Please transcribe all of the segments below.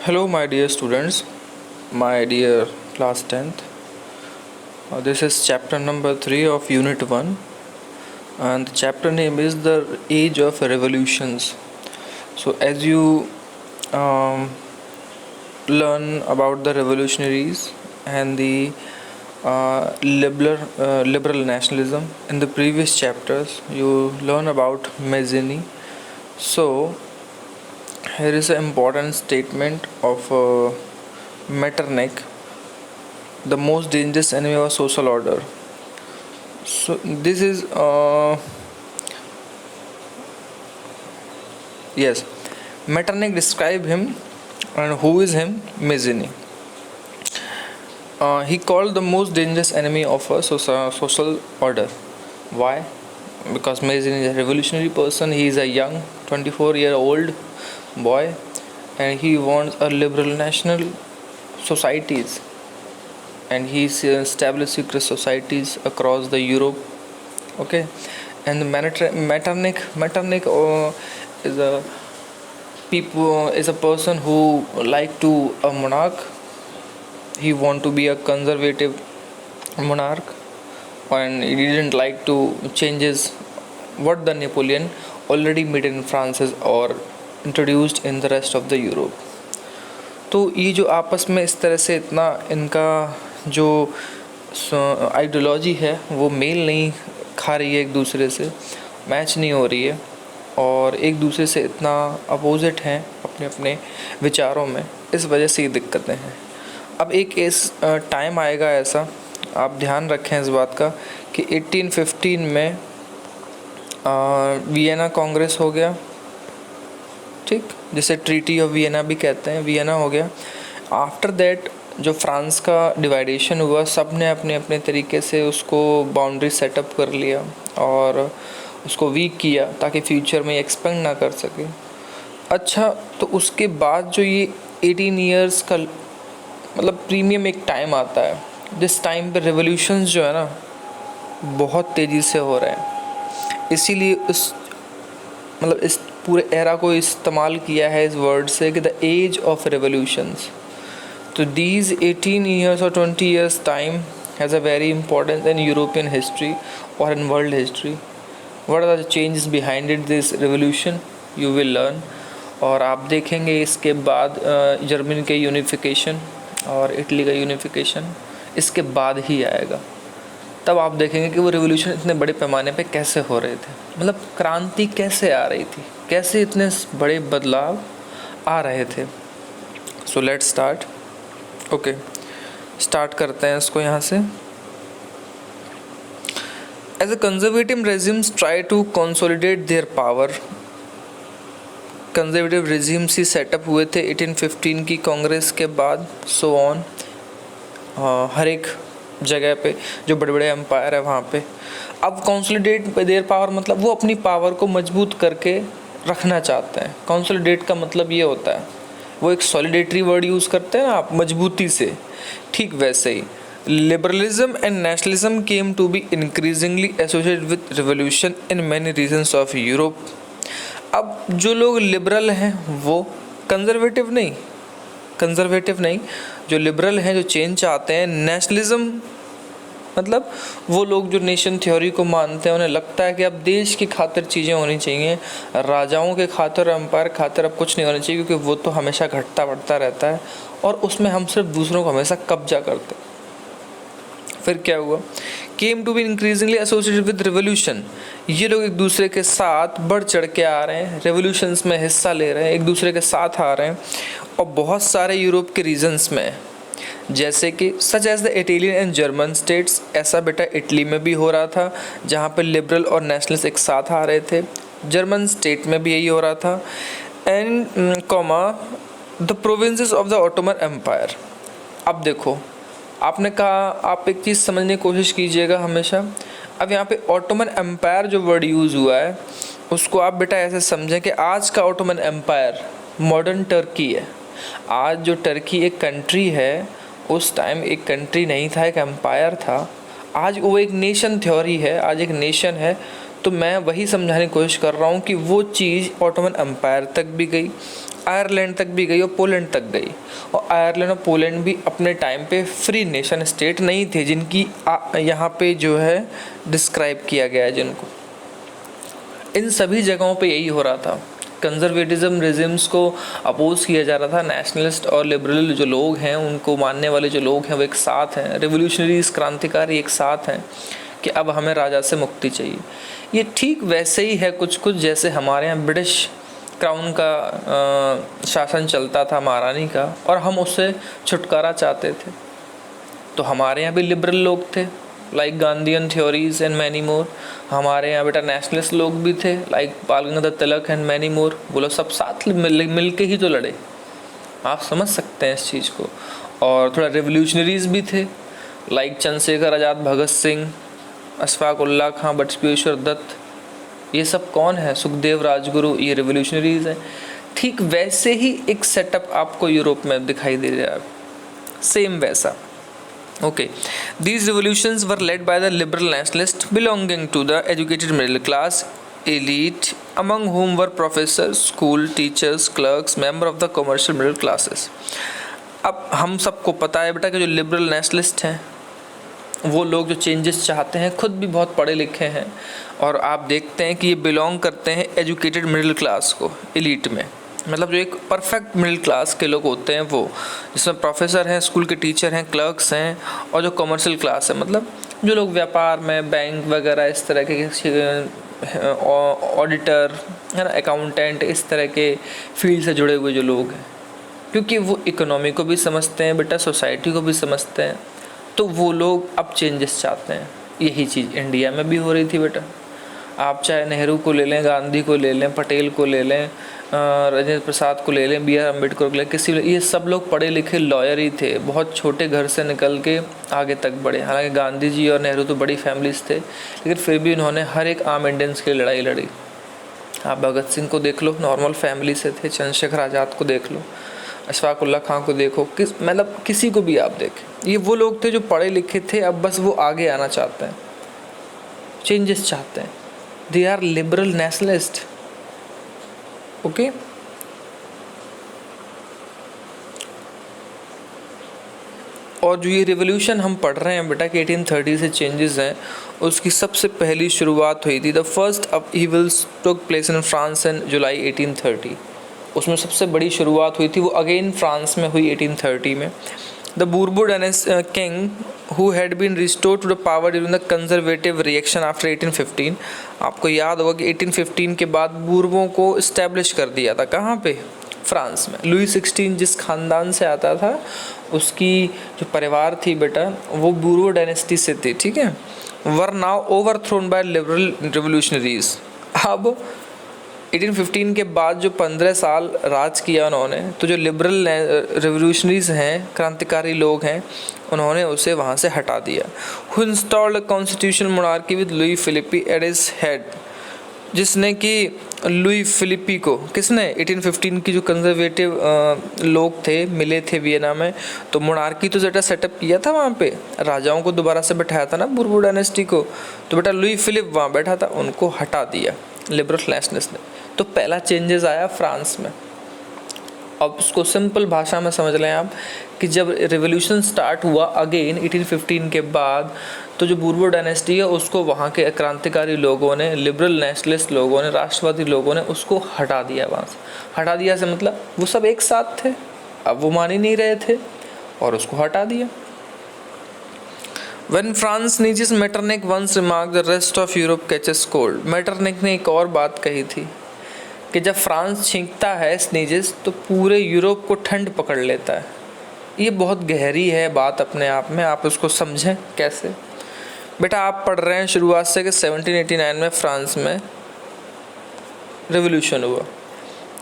Hello, my dear students, my dear class 10th. This is chapter number 3 of Unit 1, and the chapter name is The Age of Revolutions. So, as you um, learn about the revolutionaries and the liberal nationalism in the previous chapters, you learn about Mazzini. So, here is an important statement of Metternich, the most dangerous enemy of social order. So this is yes, Metternich describe him, and who is him? Mazzini. He called the most dangerous enemy of a social order. Why? Because Mazzini is a revolutionary person. He is a young 24-year-old boy, and he wants a liberal national societies, and he established secret societies across the Europe. Okay, and Metternich is a person who like to a monarch. He want to be a conservative monarch, and he didn't like to changes what the Napoleon already made in France or introduced in the rest of the Europe. तो ये जो आपस में इस तरह से इतना इनका जो आइडियोलॉजी है वो मेल नहीं खा रही है, एक दूसरे से मैच नहीं हो रही है, और एक दूसरे से इतना अपोजिट हैं अपने अपने विचारों में, इस वजह से ये दिक्कतें हैं. अब एक इस टाइम आएगा ऐसा, आप ध्यान रखें इस बात का, कि 1815 में वियना कांग्रेस हो गया, ठीक, जिसे ट्रीटी ऑफ वियना भी कहते हैं, वियना हो गया. आफ्टर दैट जो फ्रांस का डिवाइडेशन हुआ, सब ने अपने अपने तरीके से उसको बाउंड्री सेटअप कर लिया और उसको वीक किया ताकि फ्यूचर में एक्सपेंड ना कर सके. अच्छा, तो उसके बाद जो ये 18 ईयर्स का मतलब प्रीमियम एक टाइम आता है, जिस टाइम पे रेवोल्यूशंस जो है ना बहुत तेज़ी से हो रहे हैं. इसीलिए इस पूरे एरा को इस्तेमाल किया है इस वर्ड से कि द एज ऑफ रेवोल्यूशंस. तो दीज 18 ईयर्स और 20 years time has a very importance in European history और in world history. What are the changes behind it this revolution, you will learn. और आप देखेंगे इसके बाद जर्मनी के यूनिफिकेशन और इटली का यूनिफिकेशन इसके बाद ही आएगा. तब आप देखेंगे कि वो रिवोल्यूशन इतने बड़े पैमाने पे कैसे हो रहे थे, मतलब क्रांति कैसे आ रही थी, कैसे इतने बड़े बदलाव आ रहे थे. So let's start. Okay, start करते हैं इसको यहाँ से. As a conservative regimes try to consolidate their power. Conservative regimes ही सेटअप हुए थे 1815 की कांग्रेस के बाद, सो ऑन. हर एक जगह पे जो बड़े बड़े एम्पायर है वहाँ पे अब कंसोलिडेट देयर पावर, मतलब वो अपनी पावर को मजबूत करके रखना चाहते हैं. कंसोलिडेट का मतलब ये होता है, वो एक सॉलिडेटरी वर्ड यूज़ करते हैं ना आप, मजबूती से. ठीक वैसे ही liberalism and nationalism came to be increasingly associated with revolution in many regions of Europe. अब जो लोग लिबरल हैं वो कंजर्वेटिव नहीं, जो लिबरल हैं, जो चेंज चाहते हैं. नेशनलिज्म मतलब वो लोग जो नेशन थ्योरी को मानते हैं, उन्हें लगता है कि अब देश की खातिर चीज़ें होनी चाहिए, राजाओं के खातिर, एम्पायर खातिर अब कुछ नहीं होना चाहिए, क्योंकि वो तो हमेशा घटता बढ़ता रहता है और उसमें हम सिर्फ दूसरों को हमेशा कब्जा करते. फिर क्या हुआ, came to be increasingly associated with revolution. ये लोग एक दूसरे के साथ बढ़ चढ़ के आ रहे हैं, रेवोल्यूशंस में हिस्सा ले रहे हैं, एक दूसरे के साथ आ रहे हैं. और बहुत सारे यूरोप के रीजन्स में, जैसे कि such as the Italian and German states, ऐसा बेटा इटली में भी हो रहा था जहाँ पे लिबरल और नेशनलिस्ट एक साथ आ रहे थे. जर्मन स्टेट में भी यही हो रहा था. And the provinces of the Ottoman empire. अब देखो, आपने कहा, आप एक चीज़ समझने की कोशिश कीजिएगा हमेशा. अब यहाँ पे ऑटोमन एम्पायर जो वर्ड यूज़ हुआ है उसको आप बेटा ऐसे समझें कि आज का ऑटोमन एम्पायर मॉडर्न टर्की है. आज जो टर्की एक कंट्री है, उस टाइम एक कंट्री नहीं था, एक एम्पायर था. आज वो एक नेशन थ्योरी है, आज एक नेशन है. तो मैं वही समझाने की कोशिश कर रहा हूँ कि वो चीज़ ऑटोमन एम्पायर तक भी गई. आयरलैंड तक भी गई और पोलैंड तक गई। और आयरलैंड और पोलैंड भी अपने टाइम पे फ्री नेशन स्टेट नहीं थे, जिनकी यहाँ पे जो है डिस्क्राइब किया गया है जिनको। इन सभी जगहों पे यही हो रहा था, कंजर्वेटिज्म रिजिम्स को अपोज किया जा रहा था। नेशनलिस्ट और लिबरल जो लोग हैं, उनको मानने वाले जो लोग हैं वो एक साथ हैं, रिवोल्यूशनरीज क्रांतिकारी एक साथ हैं कि अब हमें राजा से मुक्ति चाहिए। ये ठीक वैसे ही है कुछ कुछ जैसे हमारे यहाँ ब्रिटिश क्राउन का शासन चलता था, महारानी का, और हम उससे छुटकारा चाहते थे। तो हमारे यहाँ भी लिबरल लोग थे, like Gandhian theories and many more. हमारे यहाँ बेटा नेशनलिस्ट लोग भी थे, लाइक बाल Gangadhar Tilak and many more. वो लोग सब साथ मिल के ही तो लड़े, आप समझ सकते हैं इस चीज़ को। और थोड़ा रिवोल्यूशनरीज भी थे, लाइक चंद्रशेखर आज़ाद, भगत सिंह, अशफाक उल्लाह खां, बटुकेश्वर दत्त। ये सब कौन है? सुखदेव राजगुरु, ये रिवोल्यूशनरीज हैं। ठीक वैसे ही एक सेटअप आपको यूरोप में दिखाई दे रहा है, सेम वैसा। Okay, these revolutions were led by the liberal nationalists belonging to the educated middle class elite, among whom were professors, school teachers, clerks, member of the commercial middle classes. अब हम सबको पता है बेटा कि जो लिबरल नेशनलिस्ट हैं वो लोग जो चेंजेस चाहते हैं खुद भी बहुत पढ़े लिखे हैं, और आप देखते हैं कि ये बिलोंग करते हैं एजुकेटेड मिडिल क्लास को, एलीट में। मतलब जो एक परफेक्ट मिडिल क्लास के लोग होते हैं वो, जिसमें प्रोफेसर हैं, स्कूल के टीचर हैं, क्लर्क्स हैं, और जो कमर्शियल क्लास है, मतलब जो लोग व्यापार में, बैंक वगैरह इस तरह के, ऑडिटर है ना, अकाउंटेंट, इस तरह के फील्ड से जुड़े हुए जो लोग हैं, क्योंकि वो इकोनॉमी को भी समझते हैं बेटा, सोसाइटी को भी समझते हैं, तो वो लोग अब चेंजेस चाहते हैं। यही चीज़ इंडिया में भी हो रही थी बेटा। आप चाहे नेहरू को ले लें, गांधी को ले लें, पटेल को ले लें, राजेंद्र प्रसाद को ले लें, बी आर अम्बेडकर को ले, किसी, ये सब लोग पढ़े लिखे लॉयर ही थे, बहुत छोटे घर से निकल के आगे तक बढ़े। हालांकि गांधी जी और नेहरू तो बड़ी फैमिलीज थे, लेकिन फिर भी उन्होंने हर एक आम इंडियंस की लड़ाई लड़ी। आप भगत सिंह को देख लो, नॉर्मल फैमिली से थे। चंद्रशेखर आज़ाद को देख लो, अशफाक उल्लाह खां को देखो, मतलब किसी को भी आप देखें, ये वो लोग थे जो पढ़े लिखे थे। अब बस वो आगे आना चाहते हैं, चेंजेस चाहते हैं। They are liberal nationalist. Okay, और जो ये रिवोल्यूशन हम पढ़ रहे हैं बेटा कि 1830 से चेंजेस हैं, उसकी सबसे पहली शुरुआत हुई थी। The first upheavals took place in France in July 1830। उसमें सबसे बड़ी शुरुआत हुई थी वो अगेन फ्रांस में हुई 1830 में। The Bourbon king who had been restored to the power during the conservative reaction after 1815। आपको याद होगा कि 1815 के बाद बूरबों को इस्टेब्लिश कर दिया था। कहाँ पे? फ्रांस में। लुई 16 जिस खानदान से आता था, उसकी जो परिवार थी बेटा वो बूरबो डायनेस्टी से थी, ठीक है। Were now overthrown by liberal revolutionaries. अब 1815 के बाद जो 15 साल राज किया उन्होंने, तो जो लिबरल रिवोल्यूशनरीज हैं, क्रांतिकारी लोग हैं, उन्होंने उसे वहाँ से हटा दिया। Who installed constitutional monarchy with Louis Philippe at his head, जिसने कि लुई फिलिपी को, किसने? 1815 की जो कंजर्वेटिव लोग थे, मिले थे वियना में, तो मोनार्की तो बेटा सेटअप किया था वहाँ पे, राजाओं को दोबारा से बैठाया था ना बूरबो डायनेस्टी को, तो बेटा लुई फिलिप वहाँ बैठा था, उनको हटा दिया लिबरल नेशनलिस्ट ने। तो पहला चेंजेस आया फ्रांस में। अब उसको सिंपल भाषा में समझ लें आप कि जब रिवोल्यूशन स्टार्ट हुआ अगेन 1815 के बाद, तो जो बूरबो डायनेस्टी है उसको वहाँ के क्रांतिकारी लोगों ने, लिबरल नेशनलिस्ट लोगों ने, राष्ट्रवादी लोगों ने उसको हटा दिया वहाँ से। हटा दिया से मतलब वो सब एक साथ थे, अब वो मान ही नहीं रहे थे और उसको हटा दिया। When France sneezes, Metternich once remarked, the rest of Europe catches cold। Metternich ने एक और बात कही थी कि जब फ्रांस छींकता है स्नीजेस, तो पूरे यूरोप को ठंड पकड़ लेता है। ये बहुत गहरी है बात अपने आप में, आप उसको समझें कैसे। बेटा आप पढ़ रहे हैं शुरुआत से कि 1789 में फ्रांस में रिवोल्यूशन हुआ,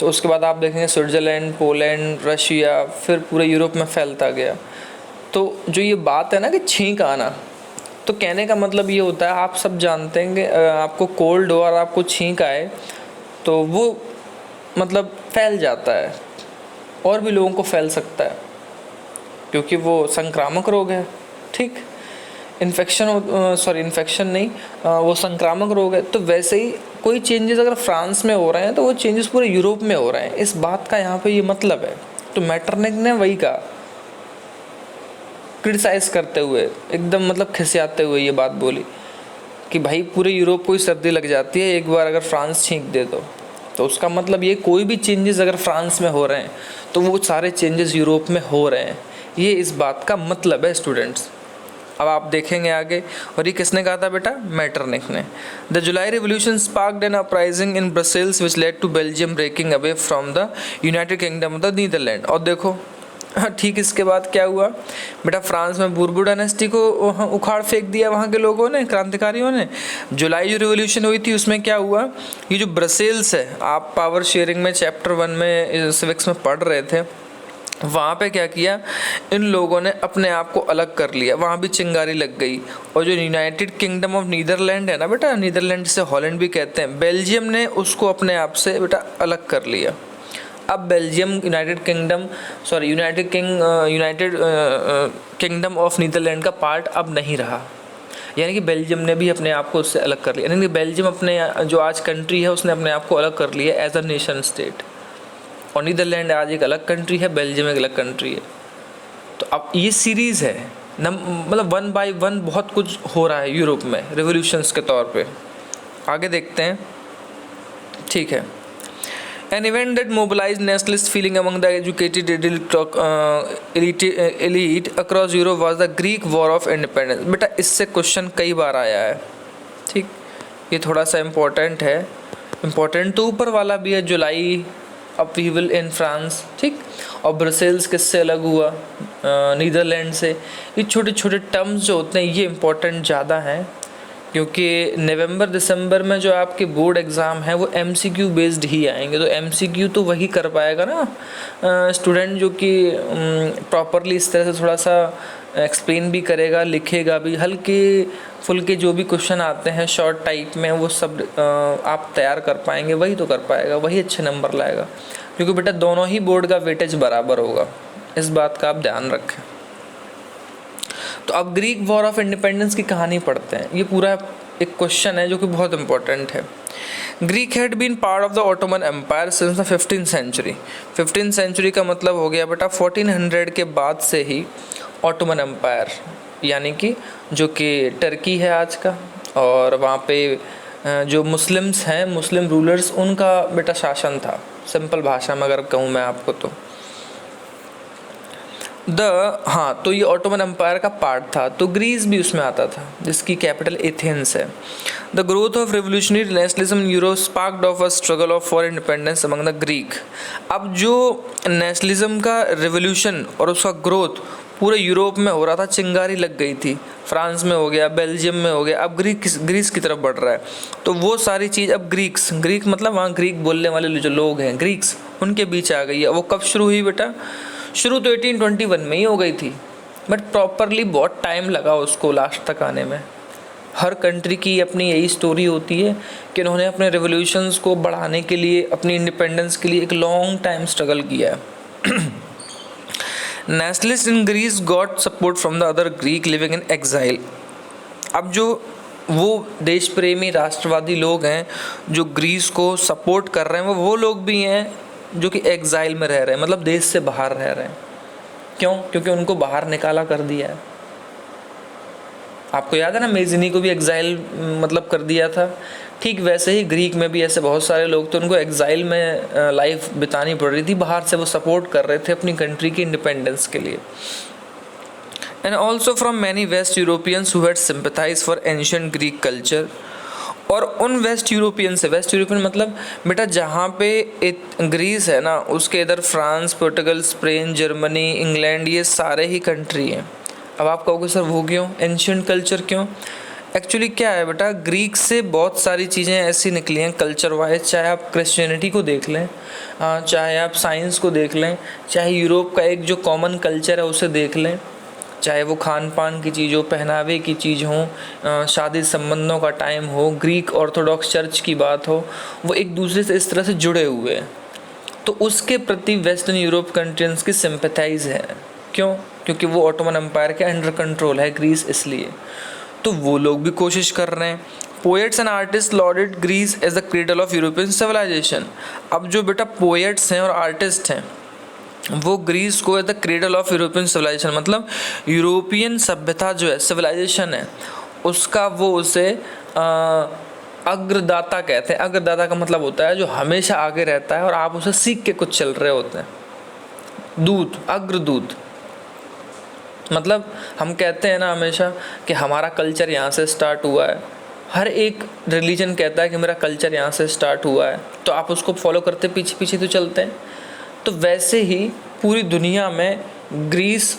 तो उसके बाद आप देखेंगे स्विट्ज़रलैंड, पोलैंड, रशिया, फिर पूरे यूरोप में फैलता गया। तो जो ये बात है ना कि छींक आना, तो कहने का मतलब ये होता है, आप सब जानते हैं कि आपको कोल्ड हो और आपको छींक आए तो वो मतलब फैल जाता है और भी लोगों को फैल सकता है, क्योंकि वो संक्रामक रोग है, ठीक। इन्फेक्शन नहीं, वो संक्रामक रोग है, तो वैसे ही कोई चेंजेस अगर फ्रांस में हो रहे हैं तो वो चेंजेस पूरे यूरोप में हो रहे हैं, इस बात का यहाँ पे ये मतलब है। तो मैटरनिक ने वही कहा, क्रिटिसाइज करते हुए, एकदम मतलब खिसियाते हुए ये बात बोली कि भाई पूरे यूरोप को ही सर्दी लग जाती है एक बार अगर फ्रांस छींक दे तो उसका मतलब ये कोई भी चेंजेस अगर फ्रांस में हो रहे हैं तो वो सारे चेंजेस यूरोप में हो रहे हैं, ये इस बात का मतलब है स्टूडेंट्स। अब आप देखेंगे आगे, और ये किसने कहा था बेटा? मैटरनिक ने। The July revolution sparked an uprising in Brussels which led to Belgium breaking away from the United Kingdom of the Netherland. और देखो ठीक इसके बाद क्या हुआ बेटा? फ्रांस में बूरबू डायनेस्टी को उखाड़ फेंक दिया वहाँ के लोगों ने, क्रांतिकारियों ने। जुलाई जो रिवोल्यूशन हुई थी उसमें क्या हुआ, ये जो ब्रसेल्स है, आप पावर शेयरिंग में चैप्टर 1 में सिविक्स में पढ़ रहे थे, वहाँ पे क्या किया इन लोगों ने, अपने आप को अलग कर लिया, वहाँ भी चिंगारी लग गई। और जो यूनाइटेड किंगडम ऑफ नीदरलैंड है ना बेटा, नीदरलैंड से हॉलैंड भी कहते हैं, बेल्जियम ने उसको अपने आप से बेटा अलग कर लिया। अब Belgium United Kingdom of Netherland का पार्ट अब नहीं रहा, यानी कि बेल्जियम ने भी अपने आप को उससे अलग कर लिया, यानी कि बेल्जियम अपने जो आज कंट्री है उसने अपने आप को अलग कर लिया एज अ नेशन स्टेट, और नीदरलैंड आज एक अलग कंट्री है, बेल्जियम एक अलग कंट्री है। तो अब ये सीरीज़ है मतलब 1 by 1 बहुत कुछ हो रहा है यूरोप में रिवोल्यूशंस के तौर पे। आगे देखते हैं, ठीक है। An event that mobilized nationalist feeling among the educated elite across Europe was the Greek War of Independence। बेटा इससे क्वेश्चन कई बार आया है, ठीक, ये थोड़ा सा इम्पोर्टेंट है, इम्पोर्टेंट तो ऊपर वाला भी है, जुलाई अपहीवल इन फ्रांस, ठीक, और ब्रसेल्स किससे अलग हुआ? नीदरलैंड से। ये छोटे छोटे टर्म्स जो होते हैं ये इम्पोर्टेंट ज़्यादा हैं, क्योंकि नवंबर दिसंबर में जो आपके बोर्ड एग्ज़ाम है वो MCQ बेस्ड ही आएंगे, तो MCQ तो वही कर पाएगा ना स्टूडेंट जो कि प्रॉपरली इस तरह से थोड़ा सा एक्सप्लेन भी करेगा, लिखेगा भी, हल्के फुल्के जो भी क्वेश्चन आते हैं शॉर्ट टाइप में वो सब आप तैयार कर पाएंगे, वही तो कर पाएगा, वही अच्छे नंबर लाएगा, क्योंकि बेटा दोनों ही बोर्ड का वेटेज बराबर होगा, इस बात का आप ध्यान रखें। तो अब ग्रीक वॉर ऑफ इंडिपेंडेंस की कहानी पढ़ते हैं, ये पूरा एक क्वेश्चन है जो कि बहुत इंपॉर्टेंट है। Greek had been part of the Ottoman empire since the 15th century. 15th century का मतलब हो गया बेटा 1400 के बाद से ही ऑटोमन एम्पायर, यानी कि जो कि टर्की है आज का, और वहाँ पे जो मुस्लिम्स हैं, मुस्लिम रूलर्स, उनका बेटा शासन था, सिंपल भाषा में अगर कहूँ मैं आपको तो ये ऑटोमन एम्पायर का पार्ट था, तो ग्रीस भी उसमें आता था जिसकी कैपिटल एथेंस है। The growth of revolutionary nationalism in Europe sparked of a struggle of for independence among the Greek. अब जो नेशनलिज्म का रिवोल्यूशन और उसका ग्रोथ पूरे यूरोप में हो रहा था, चिंगारी लग गई थी, फ्रांस में हो गया, बेल्जियम में हो गया, अब ग्रीस की तरफ बढ़ रहा है, तो वो सारी चीज़ अब ग्रीक मतलब वहाँ ग्रीक बोलने वाले जो लोग हैं ग्रीक्स, उनके बीच आ गई है। वो कब शुरू हुई बेटा? शुरू तो 1821 में ही हो गई थी, बट प्रॉपरली बहुत टाइम लगा उसको लास्ट तक आने में। हर कंट्री की अपनी यही स्टोरी होती है कि उन्होंने अपने रिवोल्यूशंस को बढ़ाने के लिए, अपनी इंडिपेंडेंस के लिए एक लॉन्ग टाइम स्ट्रगल किया है। Nationalist in Greece got support from the other Greek living in exile. अब जो वो देश प्रेमी राष्ट्रवादी लोग हैं जो ग्रीस को सपोर्ट कर रहे हैं, वो लोग भी हैं जो कि एग्जाइल में रह रहे हैं, मतलब देश से बाहर रह रहे हैं। क्यों? क्योंकि उनको बाहर निकाला कर दिया है। आपको याद है ना, मेजिनी को भी एग्जाइल मतलब कर दिया था, ठीक वैसे ही ग्रीक में भी ऐसे बहुत सारे लोग थे, उनको एग्जाइल में लाइफ बितानी पड़ रही थी, बाहर से वो सपोर्ट कर रहे थे अपनी कंट्री की इंडिपेंडेंस के लिए। And also from many west Europeans who had sympathise for ancient Greek culture. और उन वेस्ट यूरोपियन से, वेस्ट यूरोपियन मतलब बेटा जहाँ पे ग्रीस है ना, उसके इधर France, Portugal, Spain, Germany, England, ये सारे ही कंट्री हैं। अब आप कहोगे सर वो क्यों, एंशिएंट कल्चर क्यों? एक्चुअली क्या है बेटा, ग्रीक से बहुत सारी चीज़ें ऐसी निकली हैं कल्चर वाइज, चाहे आप क्रिश्चियनिटी को देख लें, चाहे आप साइंस को देख लें, चाहे यूरोप का एक जो कॉमन कल्चर है उसे देख लें, चाहे वो खान पान की चीज़ हो, पहनावे की चीज़ हो, शादी संबंधों का टाइम हो, ग्रीक ऑर्थोडॉक्स चर्च की बात हो, वो एक दूसरे से इस तरह से जुड़े हुए हैं। तो उसके प्रति वेस्टर्न यूरोप कंट्रीज की सिंपैथाइज है। क्यों? क्योंकि वो ऑटोमन एम्पायर के अंडर कंट्रोल है ग्रीस, इसलिए तो वो लोग भी कोशिश कर रहे हैं। Poets and artist lauded Greece as the cradle of European civilisation. अब जो बेटा पोएट्स हैं और आर्टिस्ट हैं वो ग्रीस को as the cradle of European civilisation, मतलब यूरोपियन सभ्यता जो है, सिविलाइजेशन है उसका, वो उसे अग्रदाता कहते हैं। अग्रदाता का मतलब होता है जो हमेशा आगे रहता है और आप उसे सीख के कुछ चल रहे होते हैं। दूत, अग्रदूत, मतलब हम कहते हैं ना हमेशा कि हमारा कल्चर यहाँ से स्टार्ट हुआ है। हर एक रिलीजन कहता है कि मेरा कल्चर यहाँ से स्टार्ट हुआ है, तो आप उसको फॉलो करते पीछे पीछे तो चलते हैं। तो वैसे ही पूरी दुनिया में ग्रीस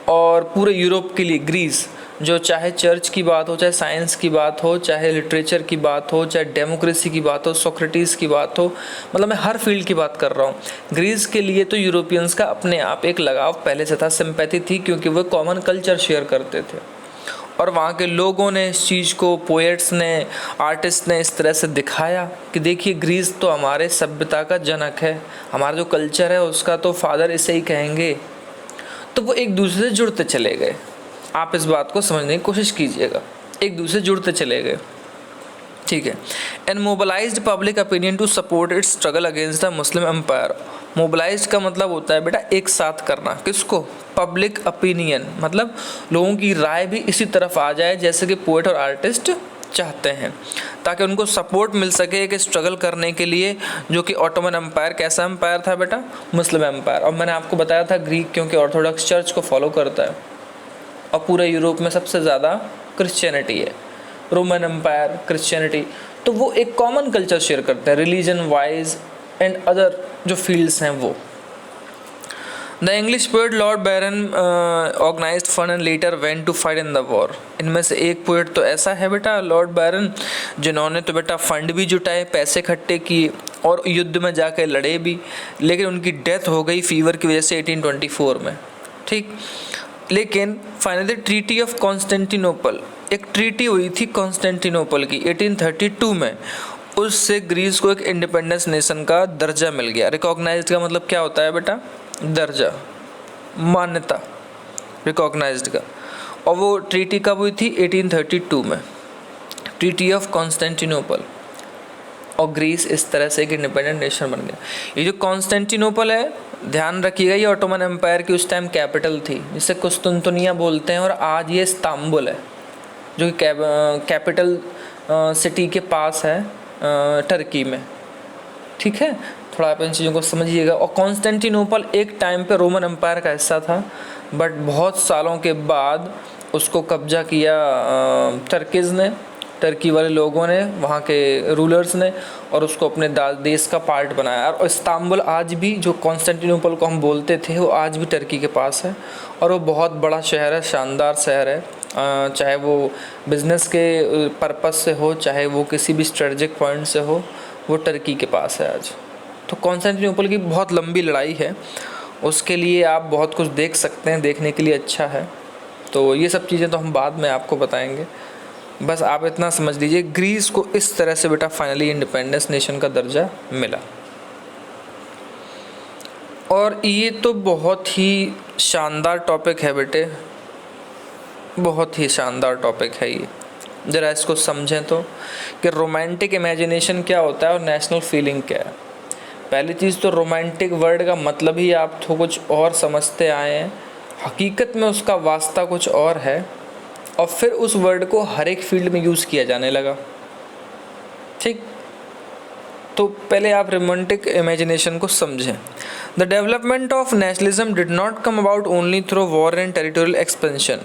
और पूरे यूरोप के लिए ग्रीस, जो चाहे चर्च की बात हो, चाहे साइंस की बात हो, चाहे लिटरेचर की बात हो, चाहे डेमोक्रेसी की बात हो, सोक्रेटिस की बात हो, मतलब मैं हर फील्ड की बात कर रहा हूँ। ग्रीस के लिए तो यूरोपियंस का अपने आप एक लगाव पहले से था, सिंपैथी थी, क्योंकि वो कॉमन कल्चर शेयर करते थे और वहाँ के लोगों ने इस चीज़ को, पोएट्स ने, आर्टिस्ट ने इस तरह से दिखाया कि देखिए ग्रीस तो हमारे सभ्यता का जनक है, हमारा जो कल्चर है उसका तो फादर इसे ही कहेंगे। तो वो एक दूसरे से जुड़ते चले गए। आप इस बात को समझने की कोशिश कीजिएगा, एक दूसरे से जुड़ते चले गए, ठीक है। And mobilised public opinion to support its struggle against the Muslim empire. Mobilised का मतलब होता है बेटा एक साथ करना, किसको? पब्लिक ओपिनियन, मतलब लोगों की राय भी इसी तरफ आ जाए जैसे कि पोएट और आर्टिस्ट चाहते हैं, ताकि उनको सपोर्ट मिल सके एक स्ट्रगल करने के लिए, जो कि ऑटोमन एम्पायर कैसा एम्पायर था बेटा? मुस्लिम एम्पायर। और मैंने आपको बताया था ग्रीक क्योंकि ऑर्थोडॉक्स चर्च को फॉलो करता है और पूरे यूरोप में सबसे ज़्यादा क्रिश्चियनिटी है, रोमन एम्पायर, क्रिश्चियनिटी। तो वो एक कॉमन कल्चर शेयर करते हैं रिलीजन वाइज एंड अदर जो फील्ड्स हैं वो। The English poet Lord Byron organised fund and later went to fight in the war. इनमें से एक पोएट तो ऐसा है बेटा लॉर्ड बैरन, जिन्होंने तो बेटा फंड भी जुटाए, पैसे इकट्ठे किए और युद्ध में जाकर लड़े भी, लेकिन उनकी डेथ हो गई फीवर की वजह से 1824 में, ठीक। लेकिन फाइनली ट्रीटी ऑफ कॉन्स्टेंटिनोपल, एक ट्रीटी हुई थी कॉन्स्टेंटिनोपल की 1832 में, उससे ग्रीस को एक इंडिपेंडेंस नेशन का दर्जा मिल गया। रिकॉग्नाइज्ड का मतलब क्या होता है बेटा? दर्जा, मान्यता, रिकॉग्नाइज्ड का। और वो ट्रीटी कब हुई थी? 1832 में, ट्रीटी ऑफ कॉन्स्टेंटिनोपल, और ग्रीस इस तरह से एक इंडिपेंडेंट नेशन बन गया। ये जो कॉन्स्टेंटिनोपल है, ध्यान रखिएगा, ये ऑटोमन एम्पायर की उस टाइम कैपिटल थी, जिसे कुस्तुनतुनिया बोलते हैं, और आज ये इस्तांबुल है, जो कि कैपिटल सिटी के पास है टर्की में, ठीक है। थोड़ा आप इन चीज़ों को समझिएगा। और कॉन्स्टेंटिनोपल एक टाइम पे रोमन एम्पायर का हिस्सा था, बट बहुत सालों के बाद उसको कब्जा किया टर्कीज़ ने, टर्की वाले लोगों ने, वहाँ के रूलर्स ने, और उसको अपने देश का पार्ट बनाया। और इस्तांबुल आज भी, जो कॉन्स्टेंटिनोपल को हम बोलते थे, वो आज भी टर्की के पास है, और वो बहुत बड़ा शहर है, शानदार शहर है, चाहे वो बिज़नेस के पर्पस से हो, चाहे वो किसी भी स्ट्रेटजिक पॉइंट से हो, वो टर्की के पास है आज। तो कॉन्स्टेंटिनोपल की बहुत लंबी लड़ाई है, उसके लिए आप बहुत कुछ देख सकते हैं, देखने के लिए अच्छा है। तो ये सब चीज़ें तो हम बाद में आपको बताएंगे, बस आप इतना समझ लीजिए ग्रीस को इस तरह से बेटा फाइनली इंडिपेंडेंस नेशन का दर्जा मिला। और ये तो बहुत ही शानदार टॉपिक है बेटे, बहुत ही शानदार टॉपिक है ये। ज़रा इसको समझें तो कि रोमांटिक इमेजिनेशन क्या होता है और नेशनल फीलिंग क्या है। पहली चीज़ तो रोमांटिक वर्ड का मतलब ही आप तो कुछ और समझते आए हैं, हकीकत में उसका वास्ता कुछ और है, और फिर उस वर्ड को हर एक फील्ड में यूज़ किया जाने लगा, ठीक। तो पहले आप रोमांटिक इमेजिनेशन को समझें। The development of nationalism did not come about only through war and territorial expansion.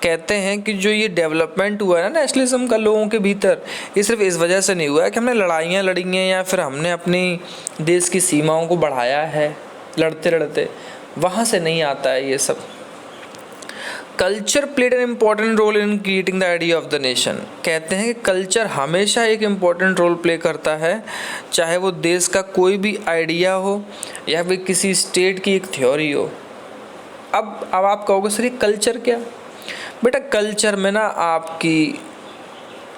कहते हैं कि जो ये डेवलपमेंट हुआ है ना नेशनलिज्म का लोगों के भीतर, ये सिर्फ इस वजह से नहीं हुआ है कि हमने लड़ाइयाँ लड़ी हैं या फिर हमने अपनी देश की सीमाओं को बढ़ाया है लड़ते लड़ते, वहाँ से नहीं आता है ये सब। Culture played an important role in creating the idea of the nation. कहते हैं कि कल्चर हमेशा एक इम्पॉर्टेंट रोल प्ले करता है, चाहे वो देश का कोई भी आइडिया हो या फिर किसी स्टेट की एक थ्योरी हो। अब आप कहोगे सर ये कल्चर क्या? बेटा कल्चर में ना आपकी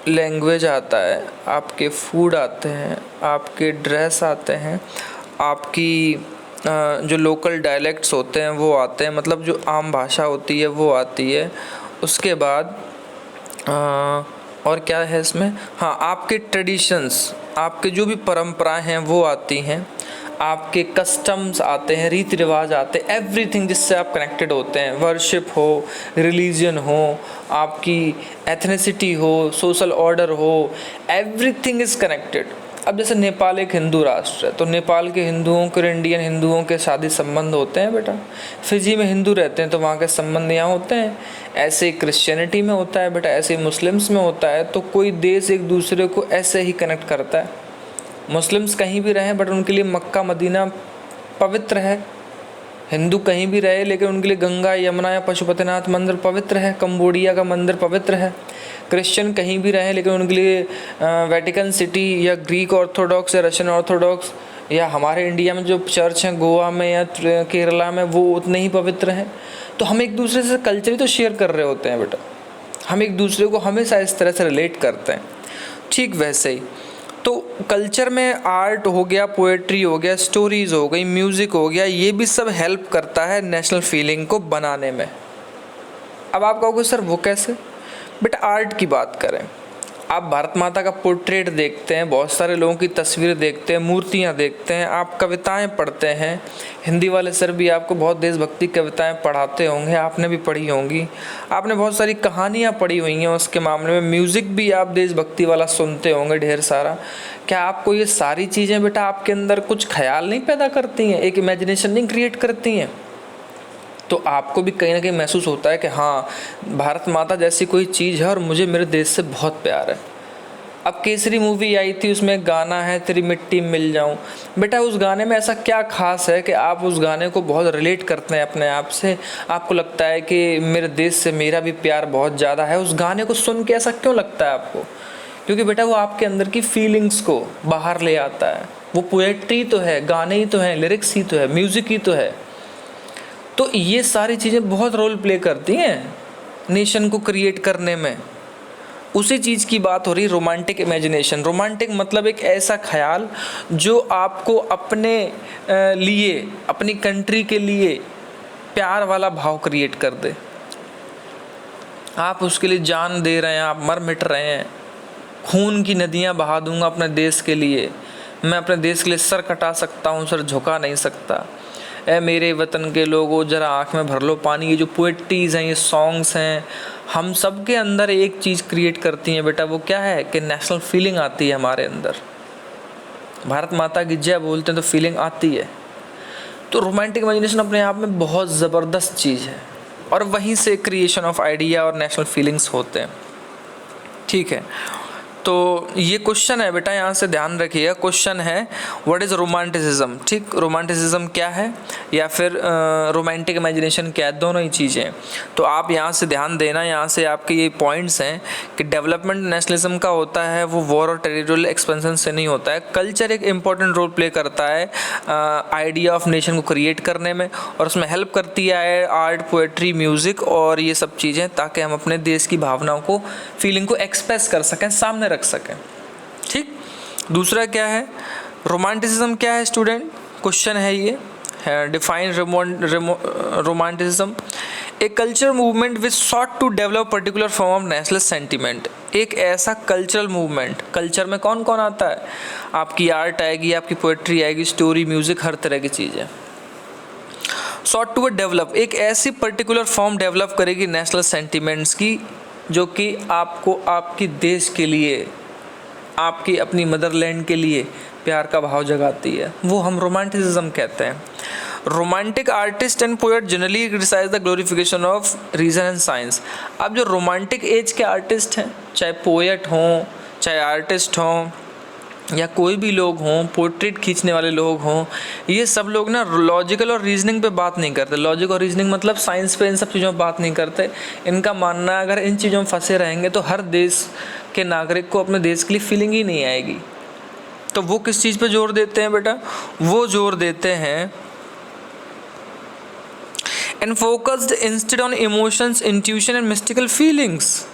लैंग्वेज आता है, आपके फूड आते हैं, आपके ड्रेस आते हैं, आपकी जो लोकल डायलेक्ट्स होते हैं वो आते हैं, मतलब जो आम भाषा होती है वो आती है। उसके बाद और क्या है इसमें, हाँ आपके ट्रेडिशंस, आपके जो भी परंपराएं हैं वो आती हैं, आपके कस्टम्स आते हैं, रीति रिवाज आते हैं, एवरीथिंग जिससे आप कनेक्टेड होते हैं, वर्शिप हो, रिलीजन हो, आपकी एथनिसिटी हो, सोशल ऑर्डर हो, एवरीथिंग इज़ कनेक्टेड। अब जैसे नेपाल एक हिंदू राष्ट्र है, तो नेपाल के हिंदुओं के और इंडियन हिंदुओं के शादी संबंध होते हैं बेटा। फिजी में हिंदू रहते हैं तो वहाँ के संबंध यहाँ होते हैं। ऐसे क्रिश्चियनिटी में होता है बेटा, ऐसे मुस्लिम्स में होता है। तो कोई देश एक दूसरे को ऐसे ही कनेक्ट करता है। मुस्लिम्स कहीं भी रहें बट उनके लिए मक्का मदीना पवित्र है। हिंदू कहीं भी रहे लेकिन उनके लिए गंगा यमुना या पशुपतिनाथ मंदिर पवित्र है, कंबोडिया का मंदिर पवित्र है। क्रिश्चियन कहीं भी रहे लेकिन उनके लिए वेटिकन सिटी या ग्रीक ऑर्थोडॉक्स या रशियन ऑर्थोडॉक्स या हमारे इंडिया में जो चर्च हैं गोवा में या केरला में वो उतने ही पवित्र हैं। तो हम एक दूसरे से कल्चर ही तो शेयर कर रहे होते हैं बेटा, हम एक दूसरे को हमेशा इस तरह से रिलेट करते हैं। ठीक वैसे ही तो कल्चर में आर्ट हो गया, पोएट्री हो गया, स्टोरीज़ हो गई, म्यूज़िक हो गया, ये भी सब हेल्प करता है नेशनल फीलिंग को बनाने में। अब आप कहोगे सर वो कैसे, बट आर्ट की बात करें, आप भारत माता का पोर्ट्रेट देखते हैं, बहुत सारे लोगों की तस्वीर देखते हैं, मूर्तियाँ देखते हैं, आप कविताएं पढ़ते हैं। हिंदी वाले सर भी आपको बहुत देशभक्ति कविताएं पढ़ाते होंगे, आपने भी पढ़ी होंगी। आपने बहुत सारी कहानियाँ पढ़ी हुई हैं उसके मामले में। म्यूज़िक भी आप देशभक्ति वाला सुनते होंगे ढेर सारा। क्या आपको ये सारी चीज़ें बेटा आपके अंदर कुछ ख्याल नहीं पैदा करती हैं, एक इमेजिनेशन नहीं क्रिएट करती हैं? तो आपको भी कहीं ना कहीं महसूस होता है कि हाँ भारत माता जैसी कोई चीज़ है और मुझे मेरे देश से बहुत प्यार है। अब केसरी मूवी आई थी, उसमें गाना है तेरी मिट्टी मिल जाऊं। बेटा उस गाने में ऐसा क्या खास है कि आप उस गाने को बहुत रिलेट करते हैं अपने आप से? आपको लगता है कि मेरे देश से मेरा भी प्यार बहुत ज़्यादा है। उस गाने को सुन के ऐसा क्यों लगता है आपको? क्योंकि बेटा वो आपके अंदर की फीलिंग्स को बाहर ले आता है। वो पोएट्री तो है, गाने ही तो हैं, लिरिक्स ही तो है, म्यूज़िक ही तो है। तो ये सारी चीज़ें बहुत रोल प्ले करती हैं नेशन को क्रिएट करने में। उसी चीज़ की बात हो रही रोमांटिक इमेजिनेशन। रोमांटिक मतलब एक ऐसा ख्याल जो आपको अपने लिए, अपनी कंट्री के लिए प्यार वाला भाव क्रिएट कर दे। आप उसके लिए जान दे रहे हैं, आप मर मिट रहे हैं, खून की नदियाँ बहा दूंगा अपने देश के लिए, मैं अपने देश के लिए सर कटा सकता हूँ, सर झुका नहीं सकता। ए मेरे वतन के लोगों जरा आँख में भर लो पानी। ये जो पोएट्रीज़ हैं, ये सॉन्ग्स हैं, हम सब के अंदर एक चीज़ क्रिएट करती हैं बेटा। वो क्या है कि नेशनल फीलिंग आती है हमारे अंदर। भारत माता की जय बोलते हैं तो फीलिंग आती है। तो रोमांटिक इमेजिनेशन अपने आप में बहुत ज़बरदस्त चीज़ है और वहीं से क्रिएशन ऑफ आइडिया और नेशनल फीलिंग्स होते हैं। ठीक है, तो ये क्वेश्चन है बेटा, यहाँ से ध्यान रखिएगा। क्वेश्चन है व्हाट इज़ रोमांटिसिज्म। ठीक, रोमांटिसिज्म क्या है या फिर रोमांटिक इमेजिनेशन क्या है, दोनों ही चीज़ें। तो आप यहाँ से ध्यान देना, यहाँ से आपके ये पॉइंट्स हैं कि डेवलपमेंट नेशनलिज्म का होता है वो वॉर और टेरिटोरियल एक्सपेंशन से नहीं होता है। कल्चर एक इम्पॉर्टेंट रोल प्ले करता है आइडिया ऑफ नेशन को क्रिएट करने में, और उसमें हेल्प करती है आर्ट, पोएट्री, म्यूज़िक और ये सब चीज़ें, ताकि हम अपने देश की भावनाओं को, फीलिंग को एक्सप्रेस कर सकें, सामने रख सकें। ठीक, दूसरा क्या है रोमांटिसिज्म क्या है स्टूडेंट, क्वेश्चन है ये। Define romanticism a cultural movement which sought to develop particular form of national sentiment. एक ऐसा कल्चरल मूवमेंट, कल्चर में कौन कौन आता है? आपकी आर्ट आएगी, आपकी पोएट्री आएगी, स्टोरी, म्यूजिक, हर तरह की चीज़ें। सॉट टू डेवलप, एक ऐसी पर्टिकुलर फॉर्म डेवलप करेगी नेशनल सेंटिमेंट्स की जो कि आपको आपकी देश के लिए, आपकी अपनी मदरलैंड के लिए प्यार का भाव जगाती है। वो हम रोमांटिसिज्म कहते हैं। Romantic artist and poet generally criticise the glorification of reason and science. अब जो रोमांटिक एज के आर्टिस्ट हैं, चाहे पोएट हों, चाहे आर्टिस्ट हों, या कोई भी लोग हों, पोर्ट्रेट खींचने वाले लोग हों, ये सब लोग ना लॉजिकल और रीजनिंग पे बात नहीं करते। लॉजिक और रीजनिंग मतलब साइंस पे, इन सब चीज़ों पर बात नहीं करते। इनका मानना है अगर इन चीज़ों में फंसे रहेंगे तो हर देश के नागरिक को अपने देश के लिए फीलिंग ही नहीं आएगी। तो वो किस चीज़ पे जोर देते हैं बेटा? वो जोर देते हैं and focused instead on emotions, intuition and mystical feelings.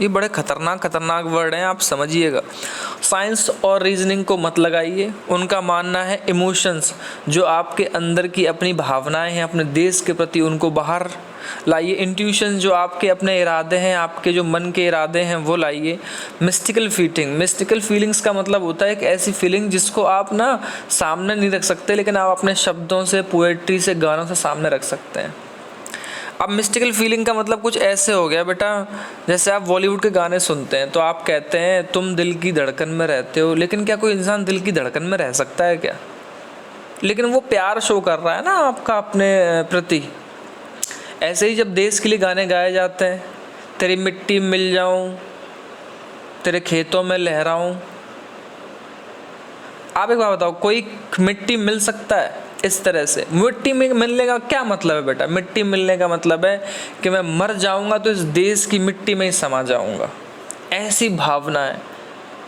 ये बड़े खतरनाक वर्ड हैं, आप समझिएगा। साइंस और रीजनिंग को मत लगाइए। उनका मानना है इमोशंस, जो आपके अंदर की अपनी भावनाएं हैं अपने देश के प्रति, उनको बाहर लाइए। इंट्यूशन, जो आपके अपने इरादे हैं, आपके जो मन के इरादे हैं वो लाइए। मिस्टिकल फीलिंग्स का मतलब होता है एक ऐसी फीलिंग जिसको आप ना सामने नहीं रख सकते, लेकिन आप अपने शब्दों से, पोएट्री से, गानों से सामने रख सकते हैं। अब मिस्टिकल फीलिंग का मतलब कुछ ऐसे हो गया बेटा, जैसे आप बॉलीवुड के गाने सुनते हैं तो आप कहते हैं तुम दिल की धड़कन में रहते हो, लेकिन क्या कोई इंसान दिल की धड़कन में रह सकता है क्या? लेकिन वो प्यार शो कर रहा है ना आपका अपने प्रति। ऐसे ही जब देश के लिए गाने गाए जाते हैं, तेरी मिट्टी मिल जाऊं, तेरे खेतों में लहराऊं। आप एक बात बताओ, कोई मिट्टी मिल सकता है इस तरह से? मिट्टी में मिलने का क्या मतलब है बेटा? मिट्टी मिलने का मतलब है कि मैं मर जाऊंगा तो इस देश की मिट्टी में ही समा जाऊंगा। ऐसी भावनाएं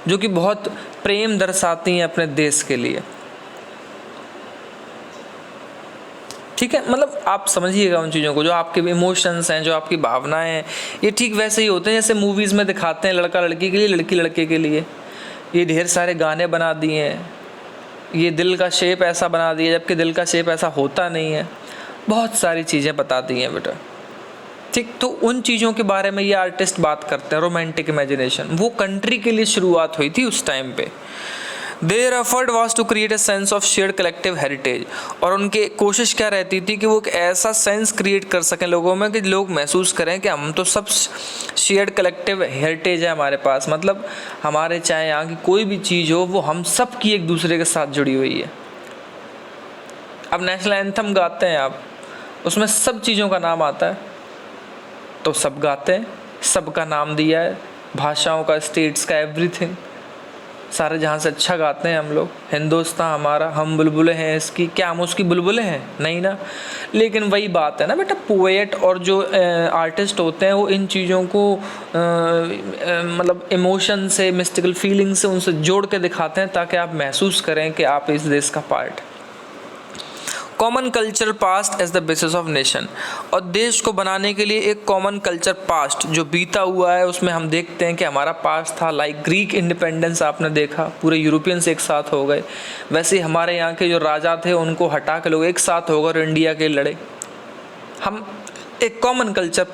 जो कि बहुत प्रेम दर्शाती हैं अपने देश के लिए। ठीक है, मतलब आप समझिएगा उन चीज़ों को, जो आपके इमोशंस हैं, जो आपकी भावनाएं हैं, ये ठीक वैसे ही होते हैं जैसे मूवीज़ में दिखाते हैं, लड़का लड़की के लिए, लड़की लड़के के लिए। ये ढेर सारे गाने बना दिए हैं, ये दिल का शेप ऐसा बना दिया जबकि दिल का शेप ऐसा होता नहीं है। बहुत सारी चीज़ें बता दी हैं बेटा। ठीक, तो उन चीज़ों के बारे में ये आर्टिस्ट बात करते हैं। रोमांटिक इमेजिनेशन वो कंट्री के लिए शुरुआत हुई थी उस टाइम पे। Their effort was to create a sense of shared collective heritage, और उनकी कोशिश क्या रहती थी कि वो एक ऐसा सेंस क्रिएट कर सकें लोगों में कि लोग महसूस करें कि हम तो सब शेयर्ड कलेक्टिव हेरिटेज है हमारे पास। मतलब हमारे चाहे यहाँ की कोई भी चीज़ हो, वो हम सब की एक दूसरे के साथ जुड़ी हुई है। अब नेशनल एंथम गाते हैं आप, उसमें सब चीज़ों का नाम आता है, तो सब गाते हैं, सबका नाम दिया है, भाषाओं का, स्टेट्स का, एवरीथिंग। सारे जहाँ से अच्छा गाते हैं हम लोग। हिंदुस्तान हमारा, हम बुलबुलें हैं इसकी। क्या हम उसकी बुलबुलें हैं? नहीं ना। लेकिन वही बात है ना बेटा, पोएट और जो आर्टिस्ट होते हैं वो इन चीज़ों को मतलब इमोशन से, मिस्टिकल फीलिंग से उनसे जोड़ के दिखाते हैं ताकि आप महसूस करें कि आप इस देश का part. Common culture past as the basis of nation, और देश को बनाने के लिए एक कॉमन कल्चर पास्ट जो बीता हुआ है उसमें हम देखते हैं कि हमारा पास्ट था। लाइक ग्रीक इंडिपेंडेंस आपने देखा, पूरे यूरोपियंस एक साथ हो गए। वैसे ही हमारे यहाँ के जो राजा थे उनको हटा के लोग एक साथ हो गए और इंडिया के लड़े। हम एक कॉमन कल्चर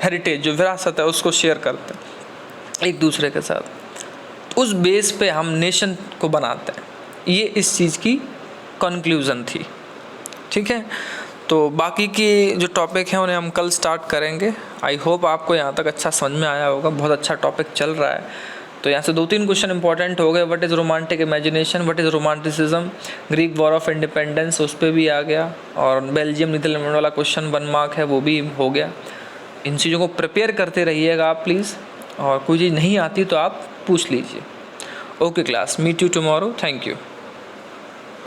हेरिटेज जो विरासत है उसको शेयर करते हैं एक दूसरे के साथ। उस बेस पे हम नेशन को बनाते हैं। ये इस चीज़ की कंक्लूज़न थी। ठीक है, तो बाकी की जो टॉपिक हैं उन्हें हम कल स्टार्ट करेंगे। आई होप आपको यहाँ तक अच्छा समझ में आया होगा। बहुत अच्छा टॉपिक चल रहा है। तो यहाँ से 2-3 क्वेश्चन इंपॉर्टेंट हो गए। What is romantic imagination, what is romanticism, Greek war of independence उस पर भी आ गया, और बेल्जियम नीदरलैंड वाला क्वेश्चन 1 मार्क है वो भी हो गया। इन चीज़ों को प्रिपेयर करते रहिएगा आप प्लीज़, और कोई चीज़ नहीं आती तो आप पूछ लीजिए। Okay class, meet you tomorrow, thank you.